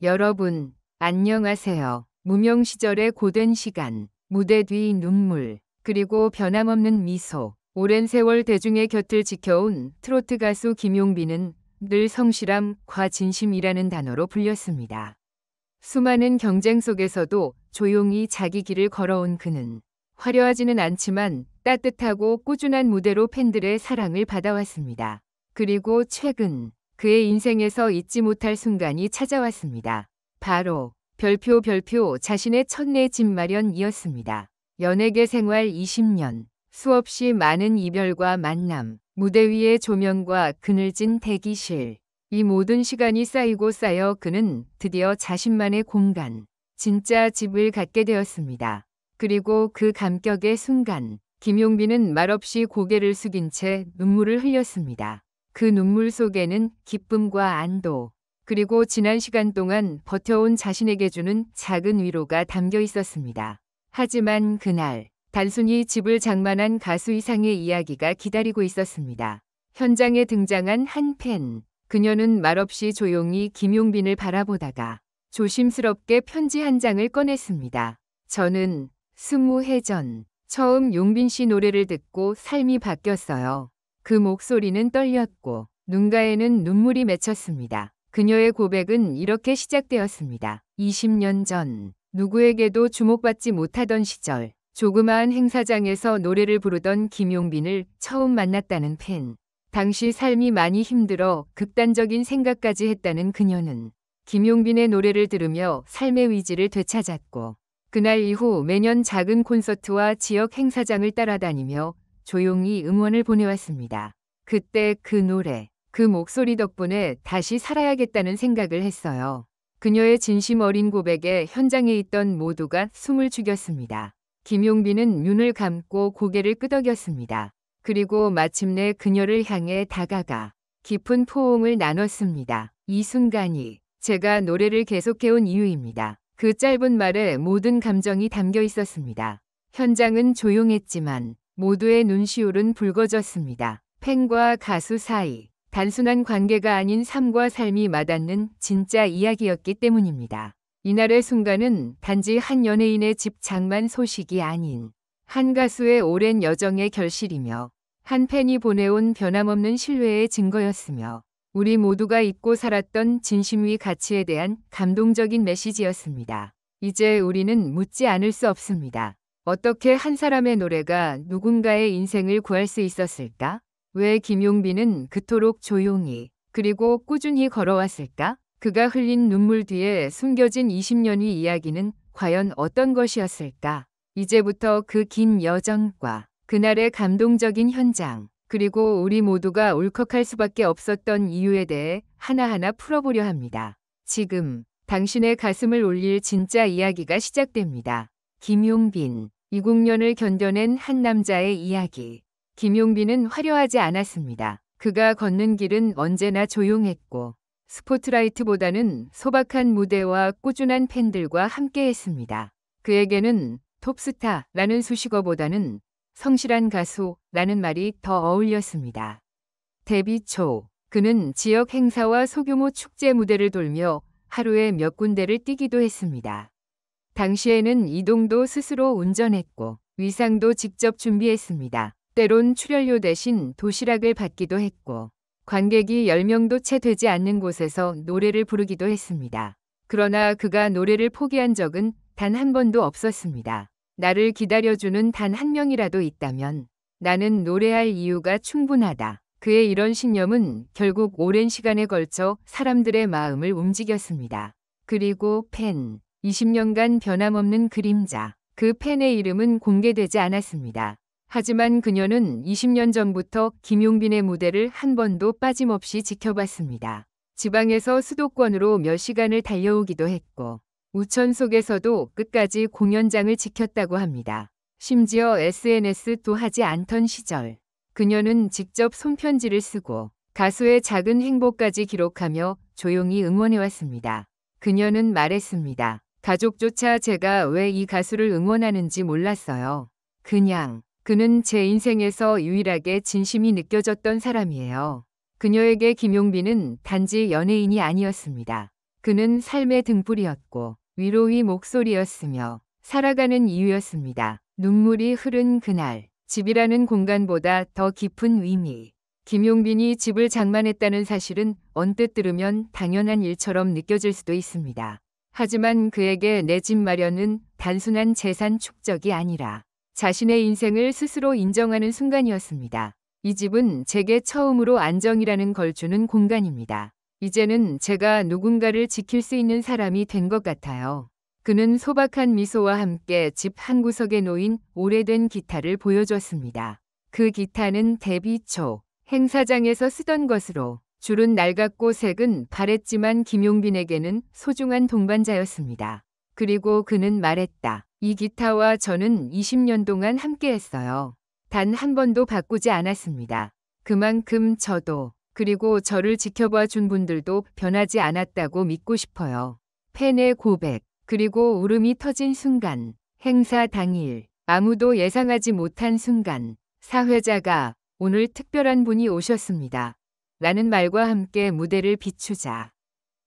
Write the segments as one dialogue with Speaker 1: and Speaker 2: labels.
Speaker 1: 여러분, 안녕하세요. 무명 시절의 고된 시간, 무대 뒤 눈물, 그리고 변함없는 미소. 오랜 세월 대중의 곁을 지켜온 트로트 가수 김용빈은 늘 성실함과 진심이라는 단어로 불렸습니다. 수많은 경쟁 속에서도 조용히 자기 길을 걸어온 그는 화려하지는 않지만 따뜻하고 꾸준한 무대로 팬들의 사랑을 받아왔습니다. 그리고 최근 그의 인생에서 잊지 못할 순간이 찾아왔습니다. 바로 별표 자신의 첫내 집 마련이었습니다. 연예계 생활 20년, 수없이 많은 이별과 만남, 무대 위의 조명과 그늘진 대기실. 이 모든 시간이 쌓이고 쌓여 그는 드디어 자신만의 공간, 진짜 집을 갖게 되었습니다. 그리고 그 감격의 순간, 김용빈은 말없이 고개를 숙인 채 눈물을 흘렸습니다. 그 눈물 속에는 기쁨과 안도, 그리고 지난 시간 동안 버텨온 자신에게 주는 작은 위로가 담겨 있었습니다. 하지만 그날, 단순히 집을 장만한 가수 이상의 이야기가 기다리고 있었습니다. 현장에 등장한 한 팬, 그녀는 말없이 조용히 김용빈을 바라보다가 조심스럽게 편지 한 장을 꺼냈습니다. 저는 20해 전 처음 용빈 씨 노래를 듣고 삶이 바뀌었어요. 그 목소리는 떨렸고 눈가에는 눈물이 맺혔습니다. 그녀의 고백은 이렇게 시작되었습니다. 20년 전 누구에게도 주목받지 못하던 시절 조그마한 행사장에서 노래를 부르던 김용빈을 처음 만났다는 팬. 당시 삶이 많이 힘들어 극단적인 생각까지 했다는 그녀는 김용빈의 노래를 들으며 삶의 위지를 되찾았고 그날 이후 매년 작은 콘서트와 지역 행사장을 따라다니며 조용히 응원을 보내왔습니다. 그때 그 노래, 그 목소리 덕분에 다시 살아야겠다는 생각을 했어요. 그녀의 진심 어린 고백에 현장에 있던 모두가 숨을 죽였습니다. 김용빈은 눈을 감고 고개를 끄덕였습니다. 그리고 마침내 그녀를 향해 다가가 깊은 포옹을 나눴습니다. 이 순간이 제가 노래를 계속해온 이유입니다. 그 짧은 말에 모든 감정이 담겨 있었습니다. 현장은 조용했지만 모두의 눈시울은 붉어졌습니다. 팬과 가수 사이, 단순한 관계가 아닌 삶과 삶이 맞닿는 진짜 이야기였기 때문입니다. 이날의 순간은 단지 한 연예인의 집 장만 소식이 아닌 한 가수의 오랜 여정의 결실이며 한 팬이 보내온 변함없는 신뢰의 증거였으며 우리 모두가 잊고 살았던 진심 위 가치에 대한 감동적인 메시지였습니다. 이제 우리는 묻지 않을 수 없습니다. 어떻게 한 사람의 노래가 누군가의 인생을 구할 수 있었을까? 왜 김용빈은 그토록 조용히 그리고 꾸준히 걸어왔을까? 그가 흘린 눈물 뒤에 숨겨진 20년의 이야기는 과연 어떤 것이었을까? 이제부터 그 긴 여정과 그날의 감동적인 현장, 그리고 우리 모두가 울컥할 수밖에 없었던 이유에 대해 하나하나 풀어보려 합니다. 지금 당신의 가슴을 울릴 진짜 이야기가 시작됩니다. 김용빈, 20년을 견뎌낸 한 남자의 이야기. 김용빈은 화려하지 않았습니다. 그가 걷는 길은 언제나 조용했고 스포트라이트보다는 소박한 무대와 꾸준한 팬들과 함께했습니다. 그에게는 톱스타라는 수식어보다는 성실한 가수라는 말이 더 어울렸습니다. 데뷔 초 그는 지역 행사와 소규모 축제 무대를 돌며 하루에 몇 군데를 뛰기도 했습니다. 당시에는 이동도 스스로 운전했고 위상도 직접 준비했습니다. 때론 출연료 대신 도시락을 받기도 했고 관객이 10명도 채 되지 않는 곳에서 노래를 부르기도 했습니다. 그러나 그가 노래를 포기한 적은 단 한 번도 없었습니다. 나를 기다려주는 단 한 명이라도 있다면 나는 노래할 이유가 충분하다. 그의 이런 신념은 결국 오랜 시간에 걸쳐 사람들의 마음을 움직였습니다. 그리고 팬, 20년간 변함없는 그림자. 그 팬의 이름은 공개되지 않았습니다. 하지만 그녀는 20년 전부터 김용빈의 무대를 한 번도 빠짐없이 지켜봤습니다. 지방에서 수도권으로 몇 시간을 달려오기도 했고 우천 속에서도 끝까지 공연장을 지켰다고 합니다. 심지어 SNS도 하지 않던 시절 그녀는 직접 손편지를 쓰고 가수의 작은 행복까지 기록하며 조용히 응원해왔습니다. 그녀는 말했습니다. 가족조차 제가 왜 이 가수를 응원하는지 몰랐어요. 그는 제 인생에서 유일하게 진심이 느껴졌던 사람이에요. 그녀에게 김용빈은 단지 연예인이 아니었습니다. 그는 삶의 등불이었고 위로의 목소리였으며 살아가는 이유였습니다. 눈물이 흐른 그날, 집이라는 공간보다 더 깊은 의미. 김용빈이 집을 장만했다는 사실은 언뜻 들으면 당연한 일처럼 느껴질 수도 있습니다. 하지만 그에게 내 집 마련은 단순한 재산 축적이 아니라 자신의 인생을 스스로 인정하는 순간이었습니다. 이 집은 제게 처음으로 안정이라는 걸 주는 공간입니다. 이제는 제가 누군가를 지킬 수 있는 사람이 된 것 같아요. 그는 소박한 미소와 함께 집 한구석에 놓인 오래된 기타를 보여줬습니다. 그 기타는 데뷔 초 행사장에서 쓰던 것으로 줄은 낡았고 색은 바랬지만 김용빈에게는 소중한 동반자였습니다. 그리고 그는 말했다. 이 기타와 저는 20년 동안 함께했어요. 단 한 번도 바꾸지 않았습니다. 그만큼 저도 그리고 저를 지켜봐 준 분들도 변하지 않았다고 믿고 싶어요. 팬의 고백 그리고 울음이 터진 순간 행사 당일 아무도 예상하지 못한 순간 사회자가 오늘 특별한 분이 오셨습니다. 라는 말과 함께 무대를 비추자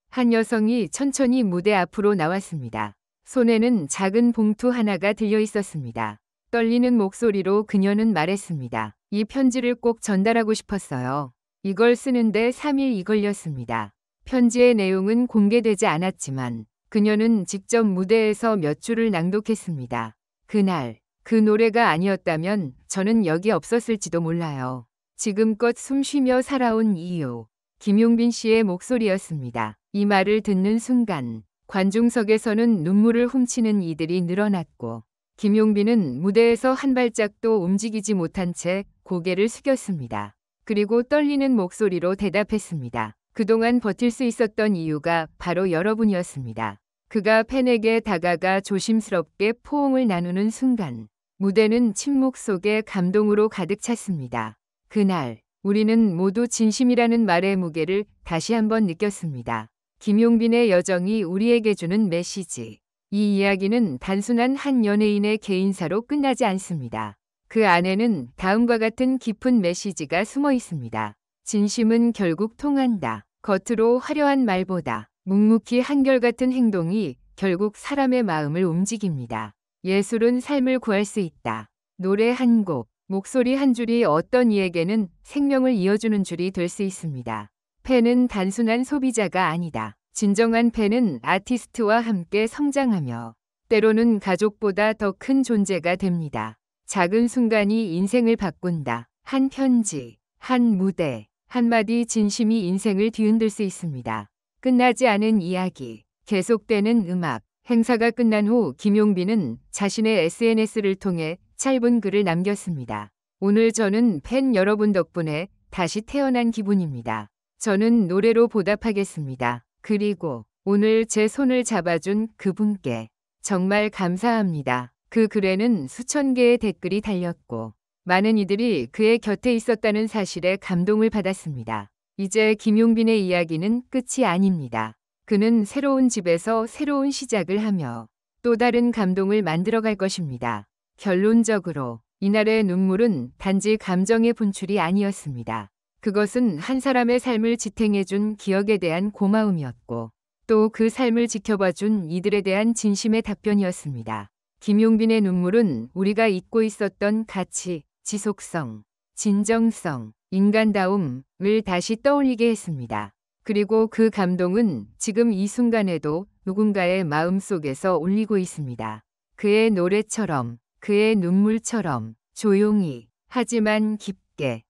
Speaker 1: 한 여성이 천천히 무대 앞으로 나왔습니다. 손에는 작은 봉투 하나가 들려 있었습니다. 떨리는 목소리로 그녀는 말했습니다. 이 편지를 꼭 전달하고 싶었어요. 이걸 쓰는데 3일이 걸렸습니다. 편지의 내용은 공개되지 않았지만 그녀는 직접 무대에서 몇 줄을 낭독했습니다. 그날 그 노래가 아니었다면 저는 여기 없었을지도 몰라요. 지금껏 숨쉬며 살아온 이유. 김용빈 씨의 목소리였습니다. 이 말을 듣는 순간 관중석에서는 눈물을 훔치는 이들이 늘어났고 김용빈은 무대에서 한 발짝도 움직이지 못한 채 고개를 숙였습니다. 그리고 떨리는 목소리로 대답했습니다. 그동안 버틸 수 있었던 이유가 바로 여러분이었습니다. 그가 팬에게 다가가 조심스럽게 포옹을 나누는 순간 무대는 침묵 속에 감동으로 가득 찼습니다. 그날 우리는 모두 진심이라는 말의 무게를 다시 한번 느꼈습니다. 김용빈의 여정이 우리에게 주는 메시지. 이 이야기는 단순한 한 연예인의 개인사로 끝나지 않습니다. 그 안에는 다음과 같은 깊은 메시지가 숨어 있습니다. 진심은 결국 통한다. 겉으로 화려한 말보다 묵묵히 한결같은 행동이 결국 사람의 마음을 움직입니다. 예술은 삶을 구할 수 있다. 노래 한 곡, 목소리 한 줄이 어떤 이에게는 생명을 이어주는 줄이 될 수 있습니다. 팬은 단순한 소비자가 아니다. 진정한 팬은 아티스트와 함께 성장하며 때로는 가족보다 더 큰 존재가 됩니다. 작은 순간이 인생을 바꾼다. 한 편지, 한 무대, 한마디 진심이 인생을 뒤흔들 수 있습니다. 끝나지 않은 이야기, 계속되는 음악. 행사가 끝난 후 김용빈은 자신의 SNS를 통해 짧은 글을 남겼습니다. 오늘 저는 팬 여러분 덕분에 다시 태어난 기분입니다. 저는 노래로 보답하겠습니다. 그리고 오늘 제 손을 잡아준 그분께 정말 감사합니다. 그 글에는 수천 개의 댓글이 달렸고 많은 이들이 그의 곁에 있었다는 사실에 감동을 받았습니다. 이제 김용빈의 이야기는 끝이 아닙니다. 그는 새로운 집에서 새로운 시작을 하며 또 다른 감동을 만들어갈 것입니다. 결론적으로 이날의 눈물은 단지 감정의 분출이 아니었습니다. 그것은 한 사람의 삶을 지탱해준 기억에 대한 고마움이었고 또 그 삶을 지켜봐준 이들에 대한 진심의 답변이었습니다. 김용빈의 눈물은 우리가 잊고 있었던 가치, 지속성, 진정성, 인간다움을 다시 떠올리게 했습니다. 그리고 그 감동은 지금 이 순간에도 누군가의 마음속에서 울리고 있습니다. 그의 노래처럼, 그의 눈물처럼 조용히 하지만 깊게.